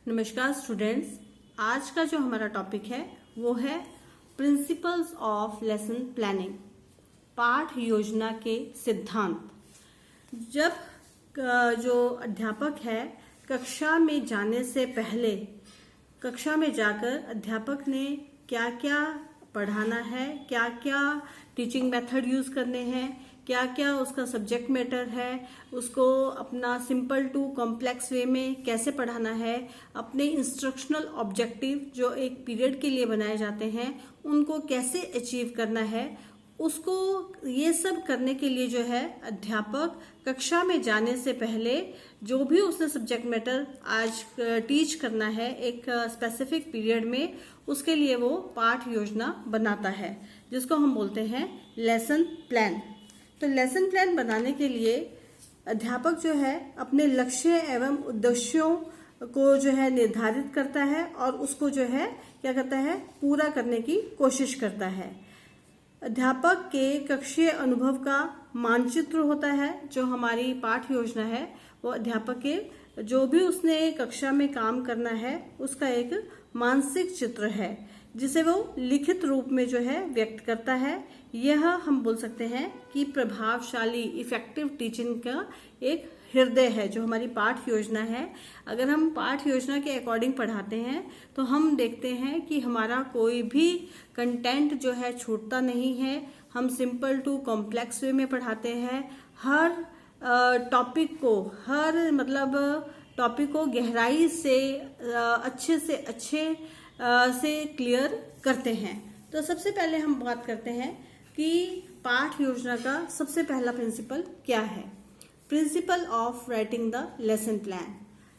नमस्कार स्टूडेंट्स, आज का जो हमारा टॉपिक है वो है प्रिंसिपल्स ऑफ लेसन प्लानिंग, पाठ योजना के सिद्धांत। जब जो अध्यापक है कक्षा में जाने से पहले कक्षा में जाकर अध्यापक ने क्या क्या पढ़ाना है, क्या क्या टीचिंग मेथड यूज करने हैं, क्या क्या उसका सब्जेक्ट मैटर है, उसको अपना सिंपल टू कॉम्प्लेक्स वे में कैसे पढ़ाना है, अपने इंस्ट्रक्शनल ऑब्जेक्टिव जो एक पीरियड के लिए बनाए जाते हैं उनको कैसे अचीव करना है, उसको ये सब करने के लिए जो है अध्यापक कक्षा में जाने से पहले जो भी उसने सब्जेक्ट मैटर आज टीच करना है एक स्पेसिफिक पीरियड में, उसके लिए वो पाठ योजना बनाता है जिसको हम बोलते हैं लेसन प्लान। तो लेसन प्लान बनाने के लिए अध्यापक जो है अपने लक्ष्य एवं उद्देश्यों को जो है निर्धारित करता है और उसको जो है क्या करता है, पूरा करने की कोशिश करता है। अध्यापक के कक्षीय अनुभव का मानचित्र होता है। जो हमारी पाठ योजना है वो अध्यापक के जो भी उसने कक्षा में काम करना है उसका एक मानसिक चित्र है जिसे वो लिखित रूप में जो है व्यक्त करता है। यह हम बोल सकते हैं कि प्रभावशाली इफेक्टिव टीचिंग का एक हृदय है जो हमारी पाठ योजना है। अगर हम पाठ योजना के अकॉर्डिंग पढ़ाते हैं तो हम देखते हैं कि हमारा कोई भी कंटेंट जो है छूटता नहीं है। हम सिंपल टू कॉम्प्लेक्स वे में पढ़ाते हैं। हर टॉपिक को गहराई से अच्छे से क्लियर करते हैं। तो सबसे पहले हम बात करते हैं कि पाठ योजना का सबसे पहला प्रिंसिपल क्या है। Principle of writing the lesson plan.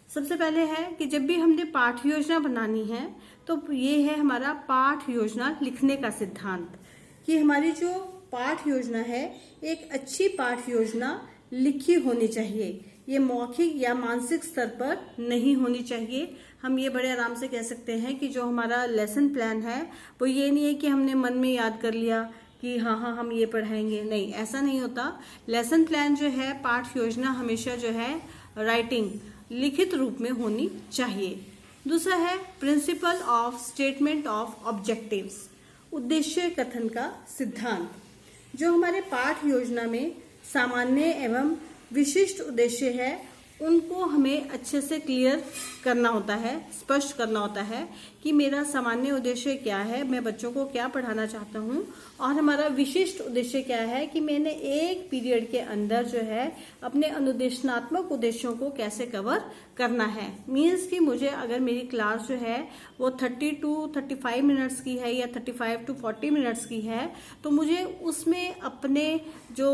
सबसे पहले है कि जब भी हमने पाठ योजना बनानी है तो ये है हमारा पाठ योजना लिखने का सिद्धांत कि हमारी जो पाठ योजना है एक अच्छी पाठ योजना लिखी होनी चाहिए। ये मौखिक या मानसिक स्तर पर नहीं होनी चाहिए। हम ये बड़े आराम से कह सकते हैं कि जो हमारा लेसन प्लान है वो ये नहीं है कि हमने मन में याद कर लिया कि हाँ हम ये पढ़ाएंगे, नहीं, ऐसा नहीं होता। लेसन प्लान जो है, पाठ योजना हमेशा जो है राइटिंग लिखित रूप में होनी चाहिए। दूसरा है principle of statement of objectives, उद्देश्य कथन का सिद्धांत। जो हमारे पाठ योजना में सामान्य एवं विशिष्ट उद्देश्य है उनको हमें अच्छे से क्लियर करना होता है, स्पष्ट करना होता है कि मेरा सामान्य उद्देश्य क्या है, मैं बच्चों को क्या पढ़ाना चाहता हूँ, और हमारा विशिष्ट उद्देश्य क्या है कि मैंने एक पीरियड के अंदर जो है अपने अनुदेशनात्मक उद्देश्यों को कैसे कवर करना है। मीन्स कि मुझे अगर मेरी क्लास जो है वो 30 to 35 मिनट्स की है या 35 to 40 मिनट्स की है तो मुझे उसमें अपने जो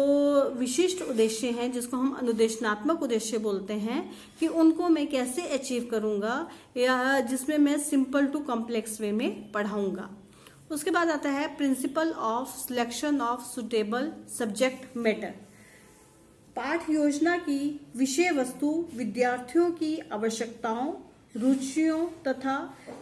विशिष्ट उद्देश्य हैं जिसको हम अनुदेशनात्मक उद्देश्य बोलते हैं कि उनको मैं कैसे अचीव करूंगा या जिसमें मैं सिंपल टू कॉम्प्लेक्स वे में पढ़ाऊंगा। उसके बाद आता है principle of selection of suitable subject matter. पाठ योजना की विषय वस्तु विद्यार्थियों की आवश्यकताओं, रुचियों तथा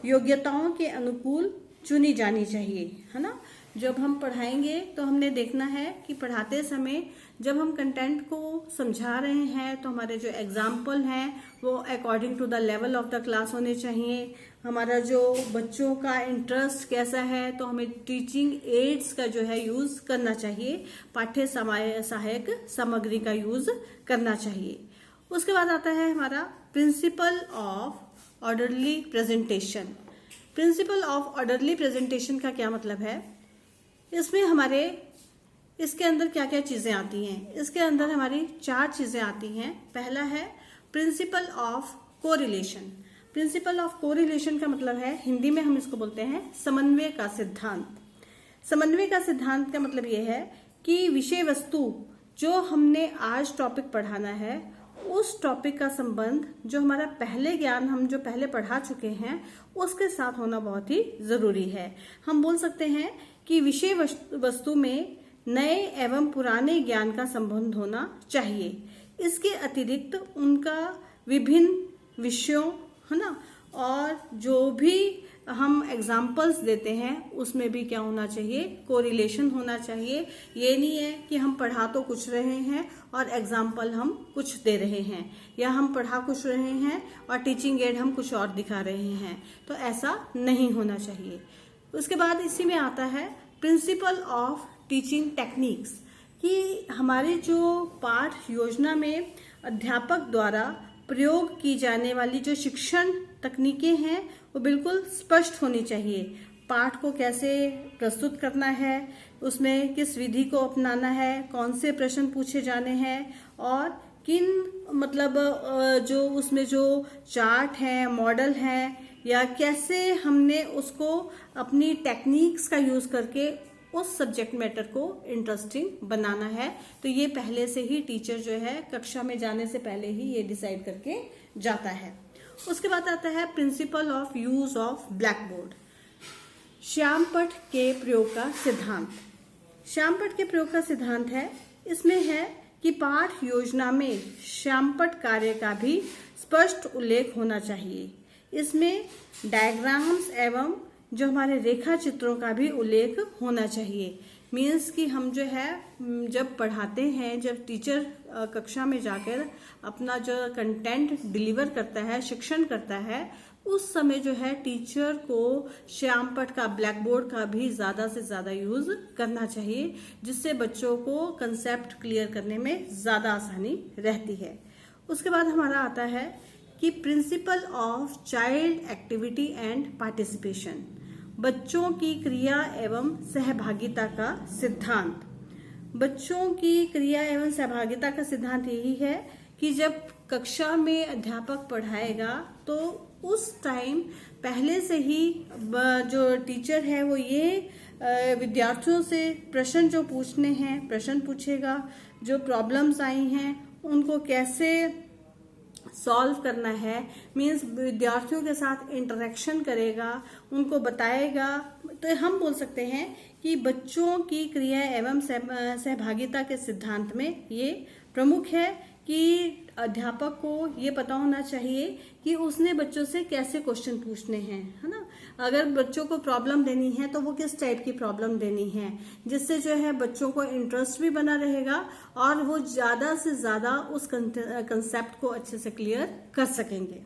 योग्यताओं के अनुकूल चुनी जानी चाहिए, है ना। जब हम पढ़ाएंगे तो हमने देखना है कि पढ़ाते समय जब हम कंटेंट को समझा रहे हैं तो हमारे जो एग्जाम्पल हैं वो according to the level of the class होने चाहिए। हमारा जो बच्चों का इंटरेस्ट कैसा है तो हमें टीचिंग एड्स का जो है यूज करना चाहिए, पाठ्य सहायक सामग्री का यूज करना चाहिए। उसके बाद आता है हमारा principle of orderly presentation. Principle of orderly presentation का क्या मतलब है, इसके अंदर क्या क्या चीजें आती हैं। इसके अंदर हमारी 4 चीजें आती हैं। पहला है principle of correlation. Principle of correlation का मतलब है, हिंदी में हम इसको बोलते हैं समन्वय का सिद्धांत। समन्वय का सिद्धांत का मतलब यह है कि विषय वस्तु जो हमने आज टॉपिक पढ़ाना है उस टॉपिक का संबंध जो हमारा पहले ज्ञान हम जो पहले पढ़ा चुके हैं उसके साथ होना बहुत ही जरूरी है। हम बोल सकते हैं कि विषय वस्तु में नए एवं पुराने ज्ञान का संबंध होना चाहिए। इसके अतिरिक्त उनका विभिन्न विषयों, है ना, और जो भी हम एग्जाम्पल्स देते हैं उसमें भी क्या होना चाहिए, कोरिलेशन होना चाहिए। ये नहीं है कि हम पढ़ा तो कुछ रहे हैं और एग्जाम्पल हम कुछ दे रहे हैं, या हम पढ़ा कुछ रहे हैं और टीचिंग एड हम कुछ और दिखा रहे हैं, तो ऐसा नहीं होना चाहिए। उसके बाद इसी में आता है प्रिंसिपल ऑफ टीचिंग टेक्निक्स, कि हमारे जो पाठ योजना में अध्यापक द्वारा प्रयोग की जाने वाली जो शिक्षण तकनीकें हैं वो बिल्कुल स्पष्ट होनी चाहिए। पाठ को कैसे प्रस्तुत करना है, उसमें किस विधि को अपनाना है, कौन से प्रश्न पूछे जाने हैं, और किन मतलब जो उसमें जो चार्ट है, मॉडल है, या कैसे हमने उसको अपनी टेक्निक्स का यूज करके उस सब्जेक्ट मैटर को इंटरेस्टिंग बनाना है। तो ये पहले से ही टीचर जो है कक्षा में जाने से पहले ही ये डिसाइड करके जाता है। उसके बाद आता है principle of use of blackboard, श्यामपट्ट के प्रयोग का सिद्धांत। श्यामपट्ट के प्रयोग का सिद्धांत है, इसमें है कि पाठ योजना में श्यामपट्ट कार्य का भी स्पष्ट उल्लेख होना चाहिए। इसमें डायग्राम्स एवं जो हमारे रेखा चित्रों का भी उल्लेख होना चाहिए। मीन्स कि हम जो है जब पढ़ाते हैं, जब टीचर कक्षा में जाकर अपना जो कंटेंट डिलीवर करता है, शिक्षण करता है, उस समय जो है टीचर को श्यामपट्ट का, ब्लैक बोर्ड का भी ज्यादा से ज्यादा यूज करना चाहिए, जिससे बच्चों को कंसेप्ट क्लियर करने में ज्यादा आसानी रहती है। उसके बाद हमारा आता है कि principle of child activity and participation, बच्चों की क्रिया एवं सहभागिता का सिद्धांत। बच्चों की क्रिया एवं सहभागिता का सिद्धांत यही है कि जब कक्षा में अध्यापक पढ़ाएगा तो उस टाइम पहले से ही जो टीचर है वो ये विद्यार्थियों से प्रश्न जो पूछने हैं प्रश्न पूछेगा, जो प्रॉब्लम्स आई हैं उनको कैसे सॉल्व करना है, मीन्स विद्यार्थियों के साथ इंटरेक्शन करेगा, उनको बताएगा। तो हम बोल सकते हैं कि बच्चों की क्रिया एवं सहभागिता के सिद्धांत में ये प्रमुख है कि अध्यापक को ये पता होना चाहिए कि उसने बच्चों से कैसे क्वेश्चन पूछने हैं, है ना। अगर बच्चों को प्रॉब्लम देनी है तो वो किस टाइप की प्रॉब्लम देनी है, जिससे जो है बच्चों को इंटरेस्ट भी बना रहेगा और वो ज्यादा से ज्यादा उस कंसेप्ट को अच्छे से क्लियर कर सकेंगे।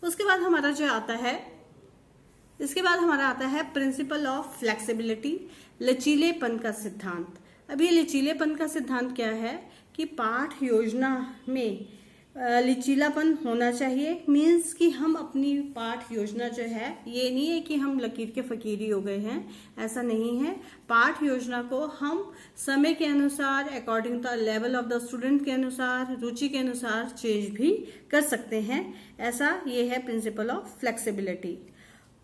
उसके बाद हमारा जो आता है, इसके बाद हमारा आता है प्रिंसिपल ऑफ फ्लेक्सिबिलिटी, लचीलेपन का सिद्धांत। अब ये लचीलेपन का सिद्धांत क्या है कि पाठ योजना में लचीलापन होना चाहिए। मीन्स कि हम अपनी पाठ योजना जो है, ये नहीं है कि हम लकीर के फकीरी हो गए हैं, ऐसा नहीं है। पाठ योजना को हम समय के अनुसार, according to level of the student के अनुसार, रुचि के अनुसार चेंज भी कर सकते हैं। ऐसा ये है प्रिंसिपल ऑफ फ्लेक्सिबिलिटी।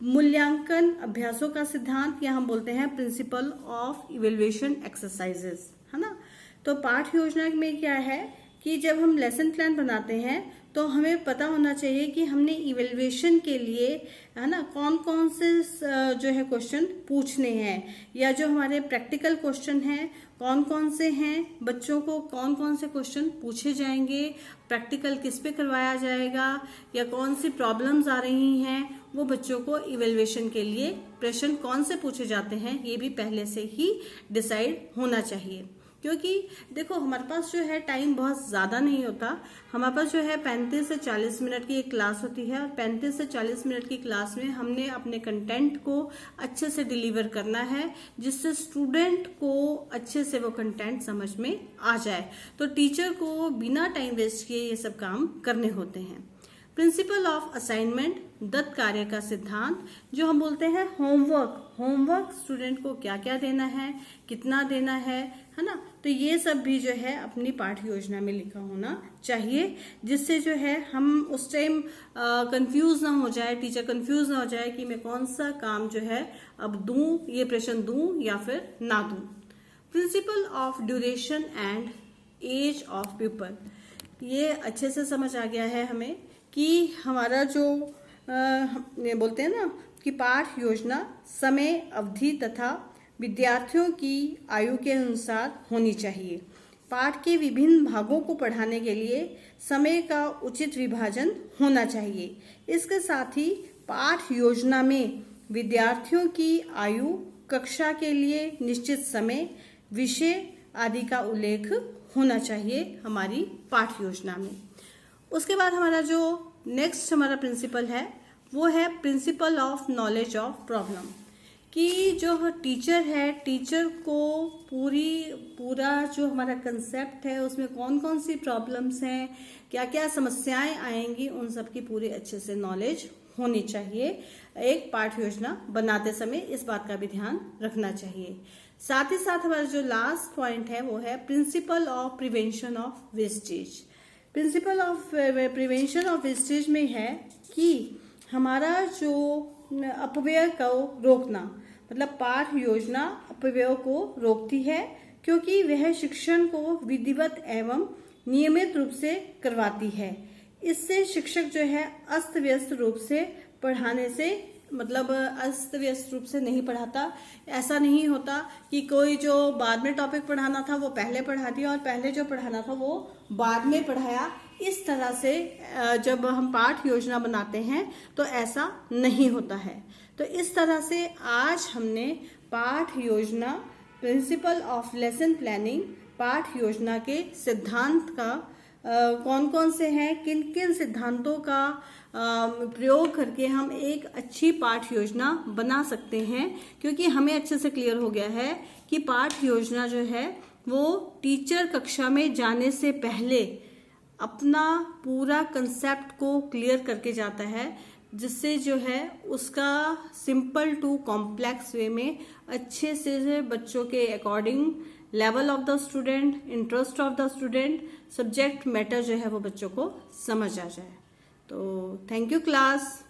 मूल्यांकन अभ्यासों का सिद्धांत, या हम बोलते हैं प्रिंसिपल ऑफ इवेल्युएशन एक्सरसाइजेस, है ना। तो पाठ योजना में क्या है कि जब हम लेसन प्लान बनाते हैं तो हमें पता होना चाहिए कि हमने इवेल्युएशन के लिए, है ना, कौन कौन से जो है क्वेश्चन पूछने हैं, या जो हमारे प्रैक्टिकल क्वेश्चन हैं कौन कौन से हैं, बच्चों को कौन कौन से क्वेश्चन पूछे जाएंगे, प्रैक्टिकल किस पे करवाया जाएगा, या कौन सी प्रॉब्लम्स आ रही हैं, वो बच्चों को इवेल्युएशन के लिए प्रश्न कौन से पूछे जाते हैं ये भी पहले से ही डिसाइड होना चाहिए। क्योंकि देखो हमारे पास जो है टाइम बहुत ज्यादा नहीं होता, हमारे पास जो है 35 से 40 मिनट की एक क्लास होती है, और 35 से 40 मिनट की क्लास में हमने अपने कंटेंट को अच्छे से डिलीवर करना है, जिससे स्टूडेंट को अच्छे से वो कंटेंट समझ में आ जाए। तो टीचर को बिना टाइम वेस्ट किए ये सब काम करने होते हैं। प्रिंसिपल ऑफ असाइनमेंट, दत्त कार्य का सिद्धांत, जो हम बोलते हैं होमवर्क स्टूडेंट को क्या क्या देना है, कितना देना है ना। तो ये सब भी जो है अपनी पाठ योजना में लिखा होना चाहिए, जिससे जो है हम उस टाइम कंफ्यूज ना हो जाए, टीचर कंफ्यूज ना हो जाए कि मैं कौन सा काम जो है अब दूं, ये प्रश्न दूं या फिर ना दूं। Principle of duration and age of people, ये अच्छे से समझ आ गया है हमें कि हमारा जो बोलते हैं ना कि पाठ योजना समय, अवधि तथा विद्यार्थियों की आयु के अनुसार होनी चाहिए। पाठ के विभिन्न भागों को पढ़ाने के लिए समय का उचित विभाजन होना चाहिए। इसके साथ ही पाठ योजना में विद्यार्थियों की आयु, कक्षा के लिए निश्चित समय, विषय आदि का उल्लेख होना चाहिए हमारी पाठ योजना में। उसके बाद हमारा जो नेक्स्ट हमारा प्रिंसिपल है वो है principle of knowledge of problem, कि जो टीचर है, टीचर को पूरा जो हमारा कंसेप्ट है उसमें कौन कौन सी प्रॉब्लम्स हैं, क्या क्या समस्याएं आएंगी, उन सब की पूरी अच्छे से नॉलेज होनी चाहिए। एक पाठ योजना बनाते समय इस बात का भी ध्यान रखना चाहिए। साथ ही साथ हमारा जो लास्ट पॉइंट है वो है principle of prevention of wastage. Principle of prevention of wastage में है कि हमारा जो अपव्यय को रोकना, मतलब पाठ योजना अपव्यय को रोकती है क्योंकि वह शिक्षण को विधिवत एवं नियमित रूप से करवाती है। इससे शिक्षक जो है अस्त व्यस्त रूप से पढ़ाने से, मतलब अस्त व्यस्त रूप से नहीं पढ़ाता। ऐसा नहीं होता कि कोई जो बाद में टॉपिक पढ़ाना था वो पहले पढ़ा दिया और पहले जो पढ़ाना था वो बाद में पढ़ाया। इस तरह से जब हम पाठ योजना बनाते हैं तो ऐसा नहीं होता है। तो इस तरह से आज हमने पाठ योजना, प्रिंसिपल ऑफ लेसन प्लानिंग, पाठ योजना के सिद्धांत का कौन कौन से हैं, किन किन सिद्धांतों का प्रयोग करके हम एक अच्छी पाठ योजना बना सकते हैं, क्योंकि हमें अच्छे से क्लियर हो गया है कि पाठ योजना जो है वो टीचर कक्षा में जाने से पहले अपना पूरा कंसेप्ट को क्लियर करके जाता है, जिससे जो है उसका सिंपल टू कॉम्प्लेक्स वे में अच्छे से बच्चों के according level of the student, interest of the student, subject matter जो है वो बच्चों को समझ आ जाए। तो थैंक यू क्लास।